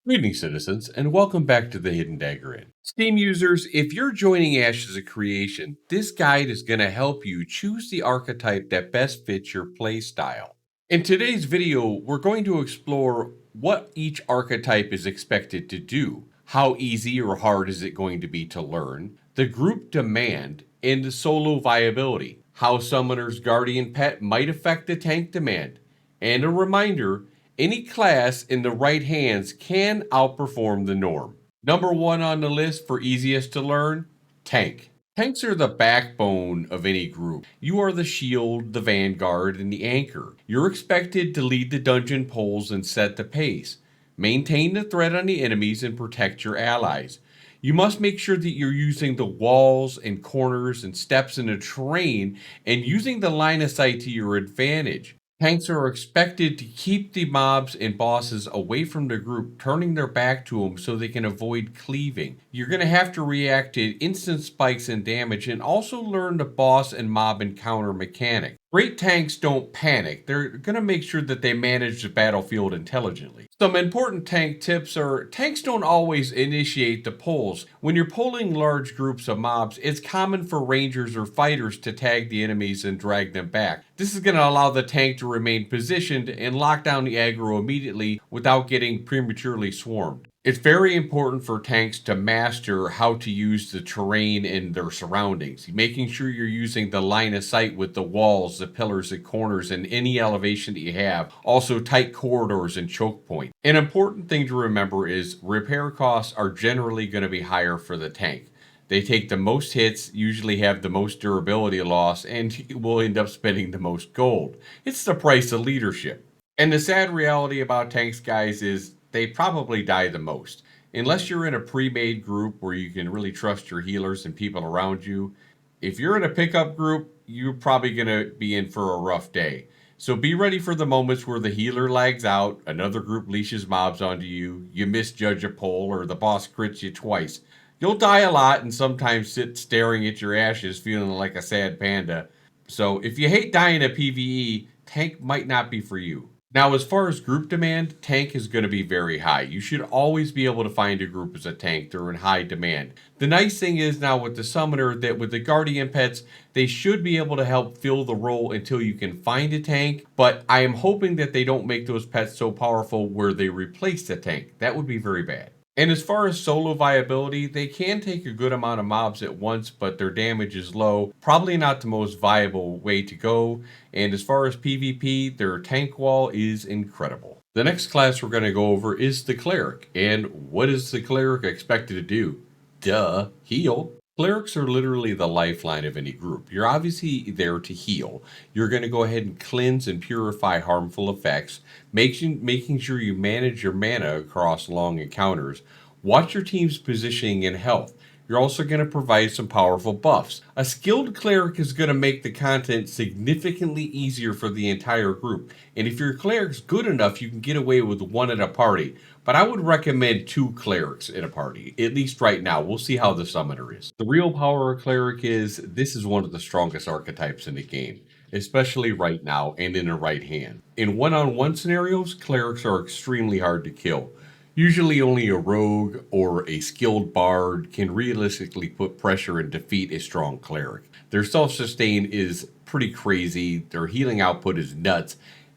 Greetings, citizens, and welcome back to the Hidden Dagger Inn. Steam users, if you're joining Ash as a creation, this guide is going to help you choose the archetype that best fits your playstyle. In today's video, we're going to explore what each archetype is expected to do, how easy or hard is it going to be to learn, the group demand, and the solo viability, how Summoner's Guardian Pet might affect the tank demand, and a reminder, any class in the right hands can outperform the norm. Number one on the list for easiest to learn, tank. Tanks are the backbone of any group. You are the shield, the vanguard, and the anchor. You're expected to lead the dungeon polls and set the pace. Maintain the threat on the enemies and protect your allies. You must make sure that you're using the walls and corners and steps in the terrain and using the line of sight to your advantage. Tanks are expected to keep the mobs and bosses away from the group, turning their back to them so they can avoid cleaving. You're going to have to react to instant spikes in damage and also learn the boss and mob encounter mechanic. Great tanks don't panic. They're going to make sure that they manage the battlefield intelligently. Some important tank tips are tanks don't always initiate the pulls. When you're pulling large groups of mobs, it's common for rangers or fighters to tag the enemies and drag them back. This is going to allow the tank to remain positioned and lock down the aggro immediately without getting prematurely swarmed. It's very important for tanks to master how to use the terrain and their surroundings, making sure you're using the line of sight with the walls, the pillars, and corners, and any elevation that you have. Also, tight corridors and choke points. An important thing to remember is repair costs are generally going to be higher for the tank. They take the most hits, usually have the most durability loss, and will end up spending the most gold. It's the price of leadership. And the sad reality about tanks, guys, is they probably die the most. Unless you're in a pre-made group where you can really trust your healers and people around you, if you're in a pickup group, you're probably going to be in for a rough day. So be ready for the moments where the healer lags out, another group leashes mobs onto you, you misjudge a pull, or the boss crits you twice. You'll die a lot and sometimes sit staring at your ashes feeling like a sad panda. So if you hate dying at PvE, tank might not be for you. Now, as far as group demand, tank is going to be very high. You should always be able to find a group as a tank. They're in high demand. The nice thing is now with the summoner that with the guardian pets, they should be able to help fill the role until you can find a tank. But I am hoping that they don't make those pets so powerful where they replace the tank. That would be very bad. And as far as solo viability, they can take a good amount of mobs at once, but their damage is low. Probably not the most viable way to go. And as far as PvP, their tank wall is incredible. The next class we're going to go over is the Cleric. And what is the Cleric expected to do? Duh, heal. Clerics are literally the lifeline of any group. You're obviously there to heal. You're going to go ahead and cleanse and purify harmful effects, making sure you manage your mana across long encounters. Watch your team's positioning and health. You're also going to provide some powerful buffs. A skilled cleric is going to make the content significantly easier for the entire group. And if your cleric's good enough, you can get away with one at a party. But I would recommend 2 clerics in a party, at least right now. We'll see how the summoner is. The real power of cleric is this is one of the strongest archetypes in the game, especially right now and in the right hand. In one-on-one scenarios, clerics are extremely hard to kill. Usually only a rogue or a skilled bard can realistically put pressure and defeat a strong cleric. Their self-sustain is pretty crazy, their healing output is nuts,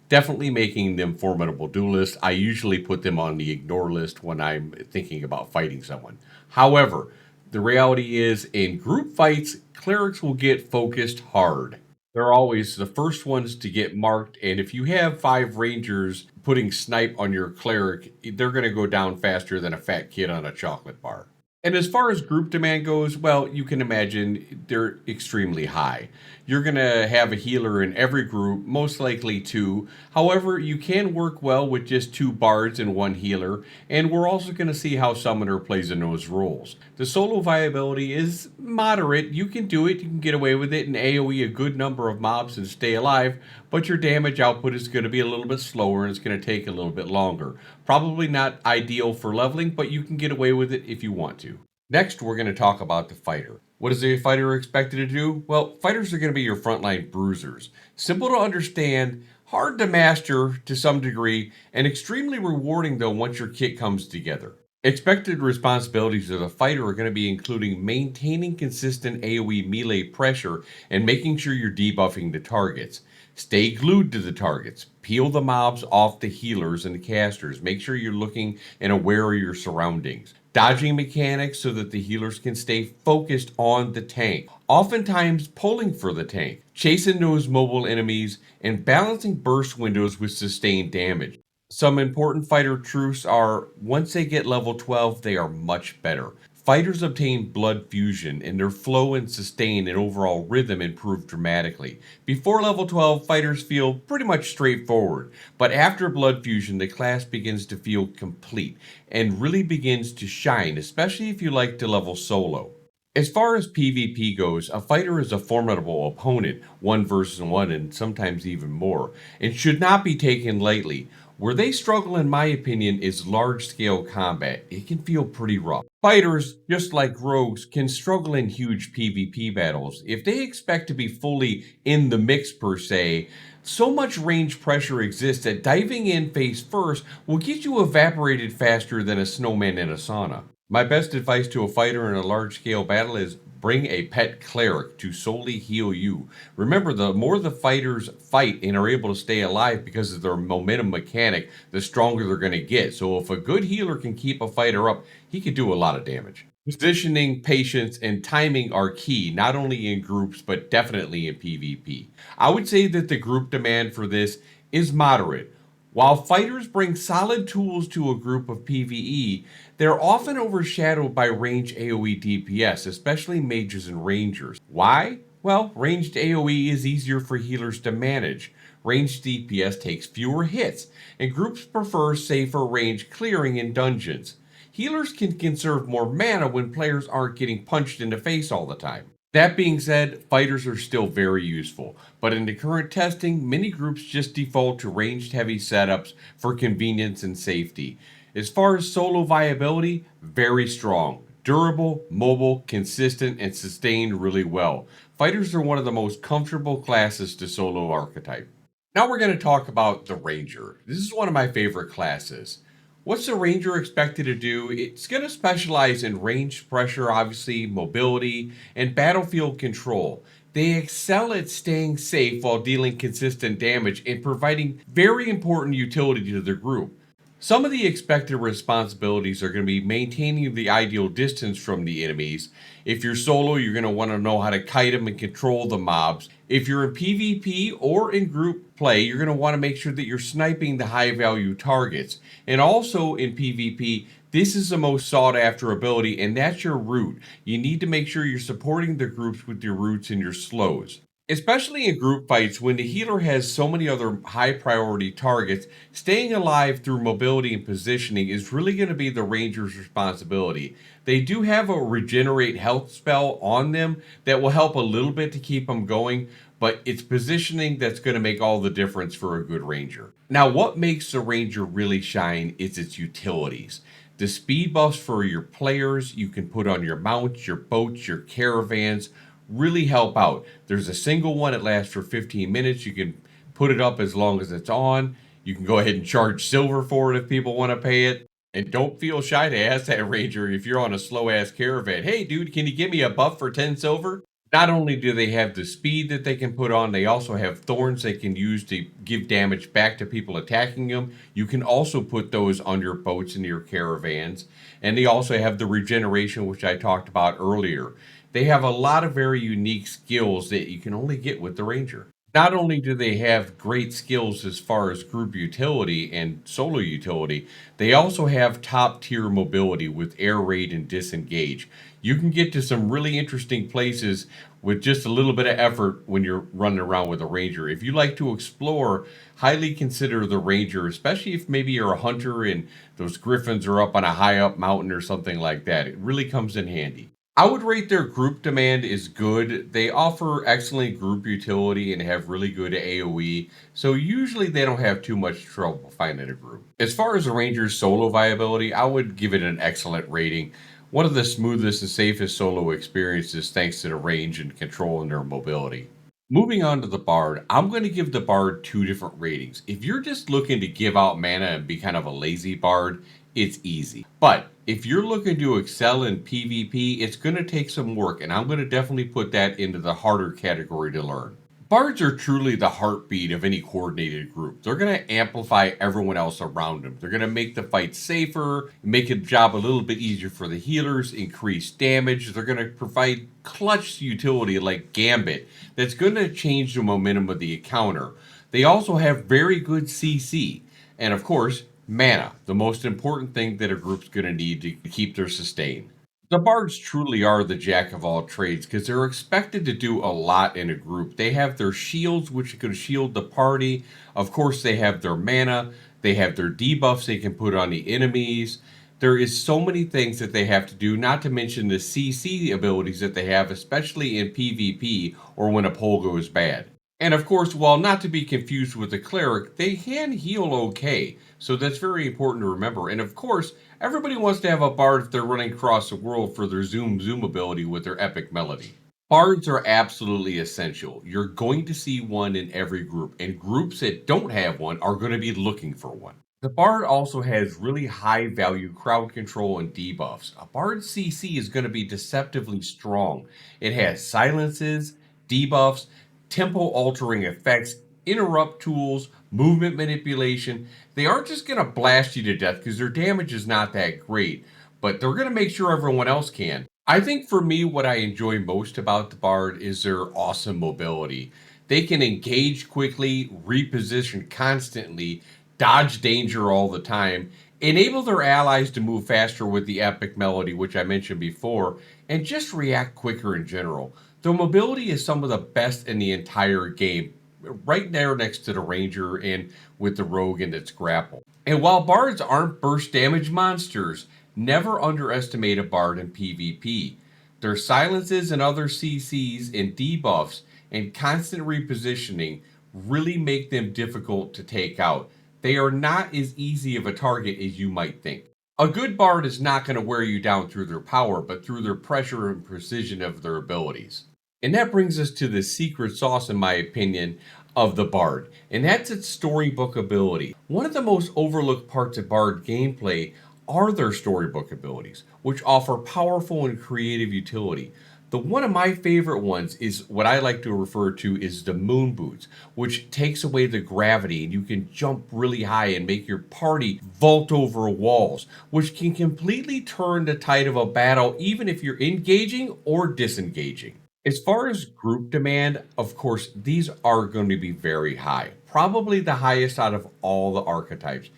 definitely making them formidable duelists. I usually put them on the ignore list when I'm thinking about fighting someone. However, the reality is in group fights, clerics will get focused hard. They're always the first ones to get marked, and if you have 5 rangers putting snipe on your cleric, they're going to go down faster than a fat kid on a chocolate bar. And as far as group demand goes, well, you can imagine they're extremely high. You're going to have a healer in every group, most likely 2. However, you can work well with just 2 bards and 1 healer, and we're also going to see how summoner plays in those roles. The solo viability is moderate. You can do it, you can get away with it and AoE a good number of mobs and stay alive, but your damage output is going to be a little bit slower and it's going to take a little bit longer. Probably not ideal for leveling, but you can get away with it if you want to. Next, we're going to talk about the fighter. What is a fighter expected to do? Well, fighters are going to be your frontline bruisers. Simple to understand, hard to master to some degree, and extremely rewarding though once your kit comes together. Expected responsibilities of the fighter are going to be including maintaining consistent AoE melee pressure and making sure you're debuffing the targets. Stay glued to the targets. Peel the mobs off the healers and the casters. Make sure you're looking and aware of your surroundings. Dodging mechanics so that the healers can stay focused on the tank. Oftentimes pulling for the tank. Chasing those mobile enemies and balancing burst windows with sustained damage. Some important fighter truths are once they get level 12, they are much better. Fighters obtain blood fusion, and their flow and sustain and overall rhythm improve dramatically. Before level 12, fighters feel pretty much straightforward, but after blood fusion, the class begins to feel complete and really begins to shine, especially if you like to level solo. As far as PvP goes, a fighter is a formidable opponent, one versus one, and sometimes even more, and should not be taken lightly. Where they struggle, in my opinion, is large scale combat. It can feel pretty rough. Fighters, just like rogues, can struggle in huge PvP battles. If they expect to be fully in the mix per se, so much range pressure exists that diving in face first will get you evaporated faster than a snowman in a sauna. My best advice to a fighter in a large scale battle is bring a pet cleric to solely heal you. Remember, the more the fighters fight and are able to stay alive because of their momentum mechanic, the stronger they're going to get. So if a good healer can keep a fighter up, he can do a lot of damage. Positioning, patience, and timing are key, not only in groups, but definitely in PvP. I would say that the group demand for this is moderate. While fighters bring solid tools to a group of PvE, they're often overshadowed by range AoE DPS, especially mages and rangers. Why? Well, ranged AoE is easier for healers to manage. Ranged DPS takes fewer hits, and groups prefer safer range clearing in dungeons. Healers can conserve more mana when players aren't getting punched in the face all the time. That being said, fighters are still very useful, but in the current testing, many groups just default to ranged heavy setups for convenience and safety. As far as solo viability, very strong. Durable, mobile, consistent, and sustained really well. Fighters are one of the most comfortable classes to solo archetype. Now we're going to talk about the Ranger. This is one of my favorite classes. What's the Ranger expected to do? It's going to specialize in range pressure, obviously, mobility, and battlefield control. They excel at staying safe while dealing consistent damage and providing very important utility to their group. Some of the expected responsibilities are going to be maintaining the ideal distance from the enemies. If you're solo, you're going to want to know how to kite them and control the mobs. If you're in PvP or in group play, you're going to want to make sure that you're sniping the high value targets. And also in PvP, this is the most sought after ability, and that's your root. You need to make sure you're supporting the groups with your roots and your slows. Especially in group fights, when the healer has so many other high priority targets, staying alive through mobility and positioning is really going to be the ranger's responsibility. They do have a regenerate health spell on them that will help a little bit to keep them going, but it's positioning that's going to make all the difference for a good ranger. Now, what makes the ranger really shine is its utilities. The speed buffs for your players you can put on your mounts, your boats, your caravans, really help out. There's a single one that lasts for 15 minutes. You can put it up as long as it's on. You can go ahead and charge silver for it if people want to pay it. And don't feel shy to ask that ranger if you're on a slow ass caravan. Hey dude, can you give me a buff for 10 silver? Not only do they have the speed that they can put on, they also have thorns they can use to give damage back to people attacking them. You can also put those on your boats and your caravans. And they also have the regeneration, which I talked about earlier. They have a lot of very unique skills that you can only get with the Ranger. Not only do they have great skills as far as group utility and solo utility, they also have top tier mobility with air raid and disengage. You can get to some really interesting places with just a little bit of effort when you're running around with a ranger. If you like to explore, highly consider the ranger, especially if maybe you're a hunter and those griffins are up on a high up mountain or something like that. It really comes in handy. I would rate their group demand is good. They offer excellent group utility and have really good AoE, so usually they don't have too much trouble finding a group. As far as the Ranger's solo viability, I would give it an excellent rating. One of the smoothest and safest solo experiences thanks to the range and control and their mobility. Moving on to the Bard, I'm going to give the Bard two different ratings. If you're just looking to give out mana and be kind of a lazy Bard, it's easy. But if you're looking to excel in PvP, it's going to take some work, and I'm going to definitely put that into the harder category to learn. Bards are truly the heartbeat of any coordinated group. They're going to amplify everyone else around them. They're going to make the fight safer, make the job a little bit easier for the healers, increase damage. They're going to provide clutch utility like Gambit that's going to change the momentum of the encounter. They also have very good CC. And of course, mana, the most important thing that a group's going to need to keep their sustain. The bards truly are the jack of all trades because they're expected to do a lot in a group. They have their shields, which can shield the party. Of course, they have their mana. They have their debuffs they can put on the enemies. There is so many things that they have to do, not to mention the CC abilities that they have, especially in PvP or when a pull goes bad. And of course, while not to be confused with the cleric, they can heal okay. So that's very important to remember. And of course, everybody wants to have a bard if they're running across the world for their zoom ability with their epic melody. Bards are absolutely essential. You're going to see one in every group, and groups that don't have one are going to be looking for one. The Bard also has really high value crowd control and debuffs. A Bard's CC is going to be deceptively strong. It has silences, debuffs, tempo altering effects, interrupt tools, movement manipulation. They aren't just going to blast you to death because their damage is not that great, but they're going to make sure everyone else can. I think for me, what I enjoy most about the Bard is their awesome mobility. They can engage quickly, reposition constantly, dodge danger all the time, enable their allies to move faster with the epic melody, which I mentioned before, and just react quicker in general. Their mobility is some of the best in the entire game, right there next to the ranger and with the rogue and its grapple. And while bards aren't burst damage monsters, never underestimate a bard in PvP. Their silences and other CCs and debuffs and constant repositioning really make them difficult to take out. They are not as easy of a target as you might think. A good bard is not going to wear you down through their power, but through their pressure and precision of their abilities. And that brings us to the secret sauce, in my opinion, of the Bard, and that's its storybook ability. One of the most overlooked parts of Bard gameplay are their storybook abilities, which offer powerful and creative utility. The one of my favorite ones is what I like to refer to as the moon boots, which takes away the gravity and you can jump really high and make your party vault over walls, which can completely turn the tide of a battle even if you're engaging or disengaging. As far as group demand, of course, these are going to be very high, probably the highest out of all the archetypes.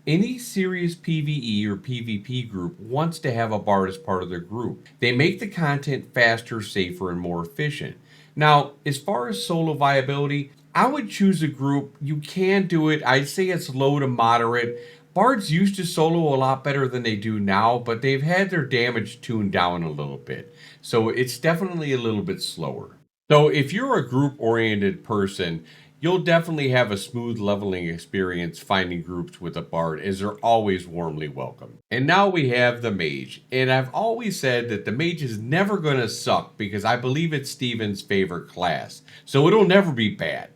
Any serious PvE or PvP group wants to have a bard as part of their group. They make the content faster, safer, and more efficient. Now, as far as solo viability, I would choose a group. You can do it. I'd say it's low to moderate. Bards used to solo a lot better than they do now, but they've had their damage tuned down a little bit. So it's definitely a little bit slower. So if you're a group oriented person, you'll definitely have a smooth leveling experience finding groups with a bard as they're always warmly welcome. And now we have the mage. And I've always said that the mage is never going to suck because I believe it's Steven's favorite class. So it'll never be bad.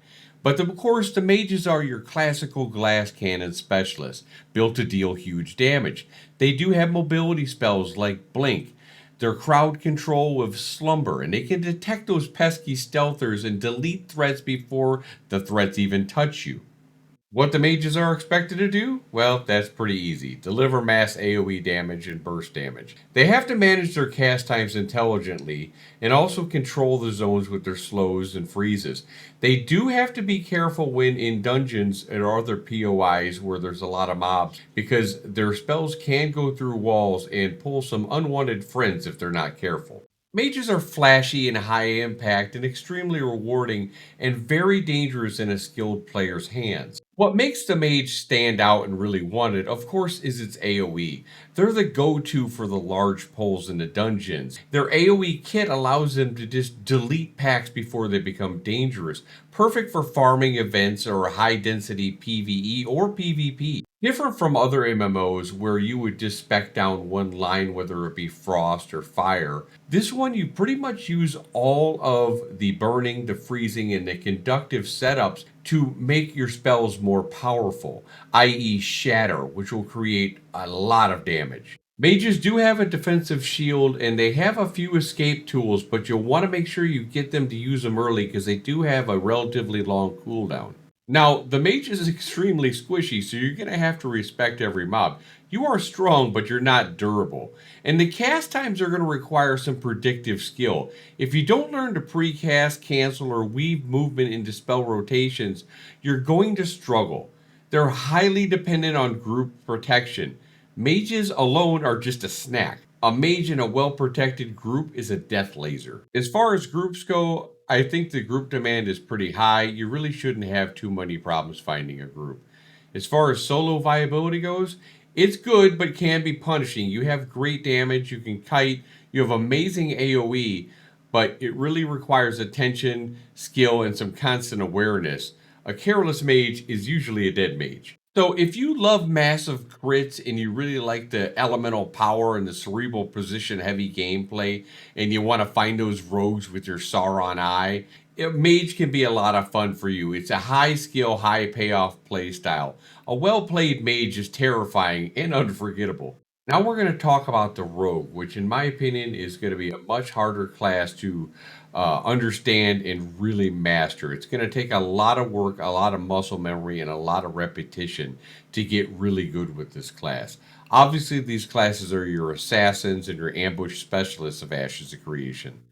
But of course, the mages are your classical glass cannon specialists, built to deal huge damage. They do have mobility spells like Blink, their crowd control with Slumber, and they can detect those pesky stealthers and delete threats before the threats even touch you. What the mages are expected to do? Well, that's pretty easy. Deliver mass AoE damage and burst damage. They have to manage their cast times intelligently and also control the zones with their slows and freezes. They do have to be careful when in dungeons or other POIs where there's a lot of mobs because their spells can go through walls and pull some unwanted friends if they're not careful. Mages are flashy and high impact and extremely rewarding and very dangerous in a skilled player's hands. What makes the mage stand out and really wanted, of course, is its AoE. They're the go to for the large pulls in the dungeons. Their AoE kit allows them to just delete packs before they become dangerous, perfect for farming events or high density PvE or PvP. Different from other MMOs where you would just spec down one line, whether it be frost or fire. This one, you pretty much use all of the burning, the freezing, and the conductive setups to make your spells more powerful, i.e., shatter, which will create a lot of damage. Mages do have a defensive shield and they have a few escape tools, but you'll want to make sure you get them to use them early because they do have a relatively long cooldown. Now, the mage is extremely squishy, so you're going to have to respect every mob. You are strong, but you're not durable. And the cast times are going to require some predictive skill. If you don't learn to precast, cancel, or weave movement into spell rotations, you're going to struggle. They're highly dependent on group protection. Mages alone are just a snack. A mage in a well protected group is a death laser. As far as groups go, I think the group demand is pretty high. You really shouldn't have too many problems finding a group. As far as solo viability goes, it's good but can be punishing. You have great damage, you can kite, you have amazing AoE, but it really requires attention, skill, and some constant awareness. A careless mage is usually a dead mage. So if you love massive crits and you really like the elemental power and the cerebral position heavy gameplay, and you want to find those rogues with your Sauron eye, Mage can be a lot of fun for you. It's a high skill, high payoff play style. A well played mage is terrifying and unforgettable. Now we're going to talk about the rogue, which in my opinion is going to be a much harder class to understand and really master. It's going to take a lot of work, a lot of muscle memory, and a lot of repetition to get really good with this class. Obviously, these classes are your assassins and your ambush specialists of Ashes of Creation.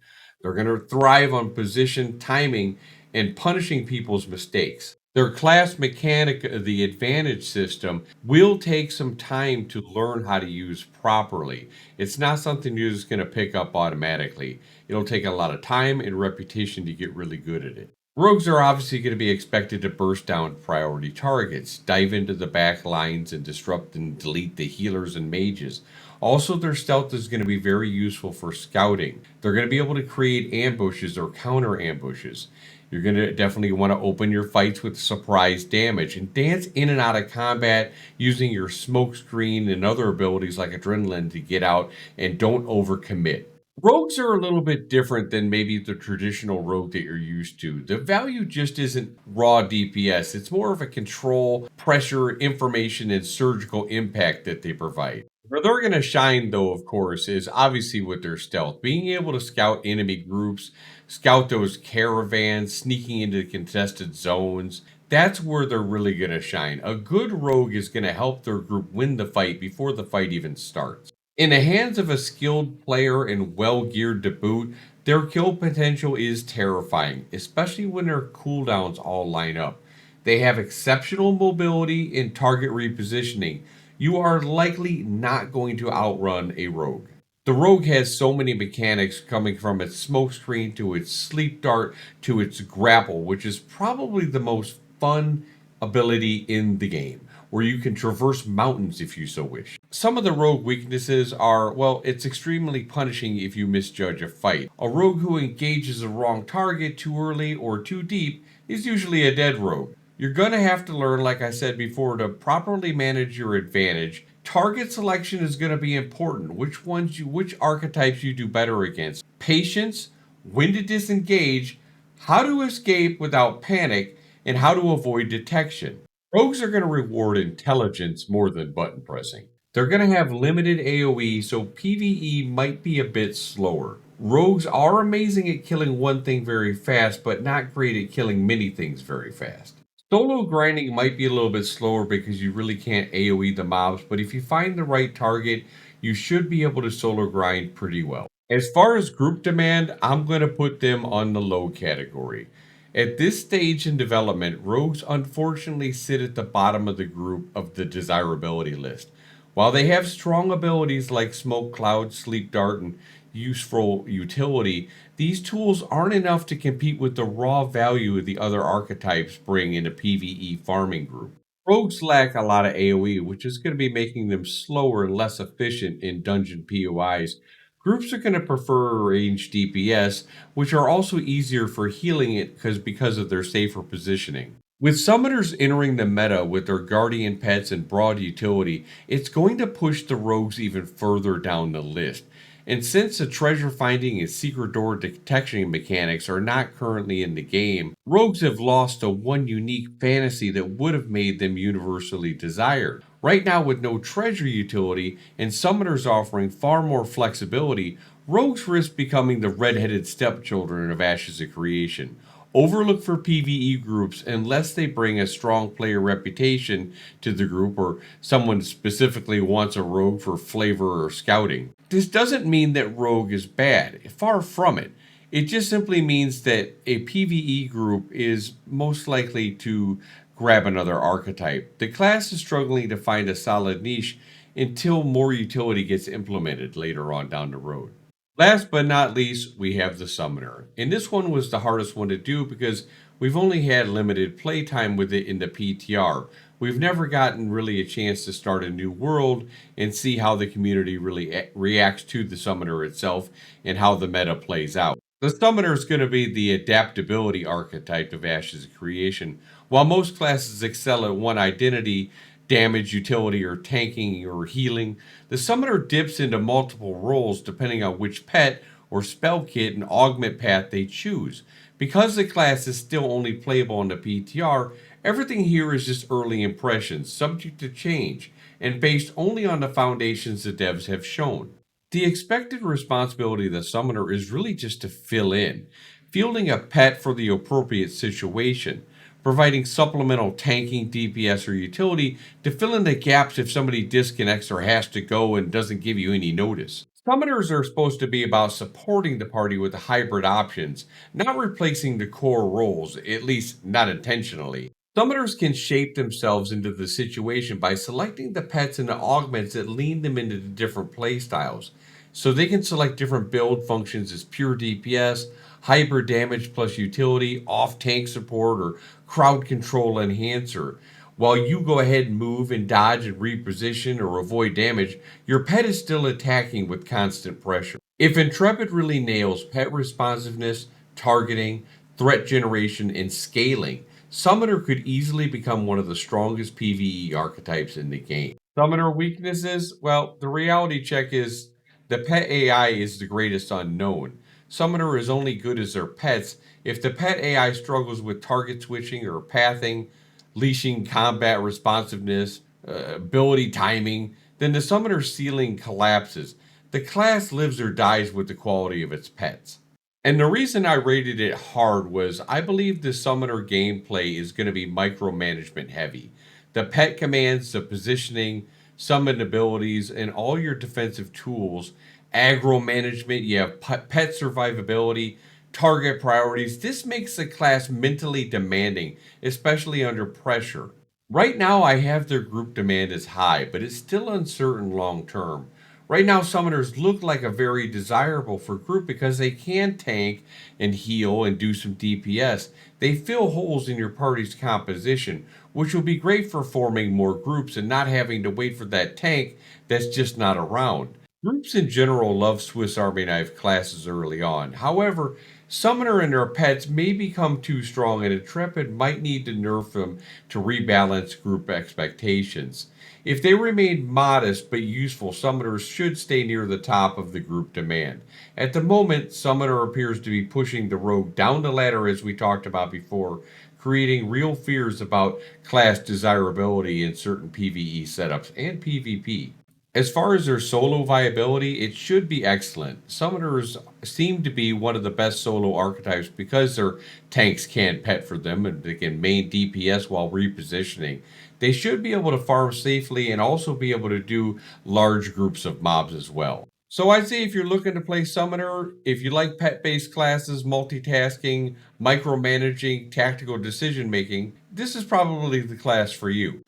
They're going to thrive on position, timing, and punishing people's mistakes. Their class mechanic, the advantage system, will take some time to learn how to use properly. It's not something you're just going to pick up automatically. It'll take a lot of time and repetition to get really good at it. Rogues are obviously going to be expected to burst down priority targets, dive into the back lines, and disrupt and delete the healers and mages. Also, their stealth is going to be very useful for scouting. They're going to be able to create ambushes or counter ambushes. You're going to definitely want to open your fights with surprise damage and dance in and out of combat using your smoke screen and other abilities like adrenaline to get out and don't overcommit. Rogues are a little bit different than maybe the traditional rogue that you're used to. The value just isn't raw DPS, it's more of a control, pressure, information, and surgical impact that they provide. Where they're going to shine, though, of course, is obviously with their stealth. Being able to scout enemy groups, scout those caravans, sneaking into contested zones, that's where they're really going to shine. A good rogue is going to help their group win the fight before the fight even starts. In the hands of a skilled player and well geared to boot, their kill potential is terrifying, especially when their cooldowns all line up. They have exceptional mobility and target repositioning. You are likely not going to outrun a rogue. The rogue has so many mechanics coming from its smokescreen to its sleep dart to its grapple, which is probably the most fun ability in the game, where you can traverse mountains if you so wish. Some of the rogue weaknesses are, well, it's extremely punishing if you misjudge a fight. A rogue who engages the wrong target too early or too deep is usually a dead rogue. You're going to have to learn, like I said before, to properly manage your advantage. Target selection is going to be important. Which archetypes you do better against. Patience, when to disengage, how to escape without panic, and how to avoid detection. Rogues are going to reward intelligence more than button pressing. They're going to have limited AoE, so PvE might be a bit slower. Rogues are amazing at killing one thing very fast, but not great at killing many things very fast. Solo grinding might be a little bit slower because you really can't AoE the mobs, but if you find the right target, you should be able to solo grind pretty well. As far as group demand, I'm going to put them on the low category. At this stage in development, rogues unfortunately sit at the bottom of the group of the desirability list. While they have strong abilities like Smoke Cloud, Sleep Dart, and useful utility, these tools aren't enough to compete with the raw value the other archetypes bring in a PvE farming group. Rogues lack a lot of AoE, which is going to be making them slower and less efficient in dungeon POIs. Groups are going to prefer ranged DPS, which are also easier for healing it because of their safer positioning. With summoners entering the meta with their guardian pets and broad utility, it's going to push the rogues even further down the list. And since the treasure finding and secret door detection mechanics are not currently in the game, rogues have lost the one unique fantasy that would have made them universally desired. Right now, with no treasure utility and summoners offering far more flexibility, rogues risk becoming the red-headed stepchildren of Ashes of Creation. Overlook for PvE groups unless they bring a strong player reputation to the group or someone specifically wants a rogue for flavor or scouting. This doesn't mean that rogue is bad, far from it. It just simply means that a PvE group is most likely to grab another archetype. The class is struggling to find a solid niche until more utility gets implemented later on down the road. Last but not least, we have the Summoner. And this one was the hardest one to do because we've only had limited playtime with it in the PTR. We've never gotten really a chance to start a new world and see how the community really reacts to the Summoner itself and how the meta plays out. The Summoner is going to be the adaptability archetype of Ashes of Creation. While most classes excel at one identity, damage, utility, or tanking or healing, the summoner dips into multiple roles depending on which pet or spell kit and augment path they choose. Because the class is still only playable on the PTR, everything here is just early impressions, subject to change, and based only on the foundations the devs have shown. The expected responsibility of the summoner is really just to fill in, fielding a pet for the appropriate situation, providing supplemental tanking, DPS, or utility to fill in the gaps if somebody disconnects or has to go and doesn't give you any notice. Summoners are supposed to be about supporting the party with hybrid options, not replacing the core roles, at least not intentionally. Summoners can shape themselves into the situation by selecting the pets and the augments that lean them into the different playstyles. So they can select different build functions as pure DPS, hyper damage plus utility, off tank support, or crowd control enhancer. While you go ahead and move and dodge and reposition or avoid damage, your pet is still attacking with constant pressure. If Intrepid really nails pet responsiveness, targeting, threat generation, and scaling, Summoner could easily become one of the strongest PvE archetypes in the game. Summoner weaknesses? Well, the reality check is the pet AI is the greatest unknown. Summoner is only good as their pets. If the pet AI struggles with target switching or pathing, leashing, combat responsiveness, ability timing, then the summoner's ceiling collapses. The class lives or dies with the quality of its pets. And the reason I rated it hard was I believe the summoner gameplay is going to be micromanagement heavy. The pet commands, the positioning, summon abilities, and all your defensive tools, aggro management, you have pet survivability, target priorities. This makes the class mentally demanding, especially under pressure. Right now, I have their group demand as high, but it's still uncertain long term. Right now, summoners look like a very desirable for group because they can tank and heal and do some DPS. They fill holes in your party's composition, which will be great for forming more groups and not having to wait for that tank that's just not around. Groups in general love Swiss Army knife classes early on. However, Summoner and their pets may become too strong, and Intrepid might need to nerf them to rebalance group expectations. If they remain modest but useful, Summoners should stay near the top of the group demand. At the moment, Summoner appears to be pushing the rogue down the ladder as we talked about before, creating real fears about class desirability in certain PvE setups and PvP. As far as their solo viability, it should be excellent. Summoners seem to be one of the best solo archetypes because their tanks can pet for them and they can main DPS while repositioning. They should be able to farm safely and also be able to do large groups of mobs as well. So I'd say if you're looking to play Summoner, if you like pet-based classes, multitasking, micromanaging, tactical decision making, this is probably the class for you.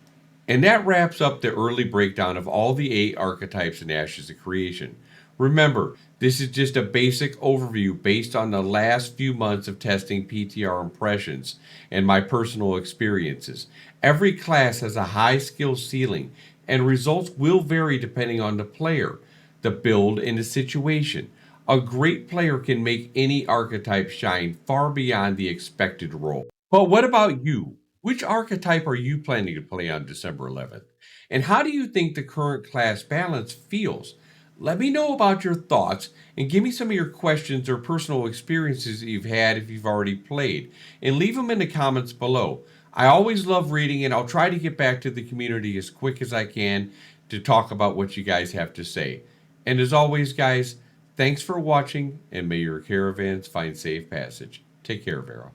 And that wraps up the early breakdown of all the 8 archetypes in Ashes of Creation. Remember, this is just a basic overview based on the last few months of testing PTR impressions and my personal experiences. Every class has a high skill ceiling, and results will vary depending on the player, the build, and the situation. A great player can make any archetype shine far beyond the expected role. But what about you? Which archetype are you planning to play on December 11th? And how do you think the current class balance feels? Let me know about your thoughts and give me some of your questions or personal experiences that you've had if you've already played. And leave them in the comments below. I always love reading, and I'll try to get back to the community as quick as I can to talk about what you guys have to say. And as always, guys, thanks for watching, and may your caravans find safe passage. Take care, Vero.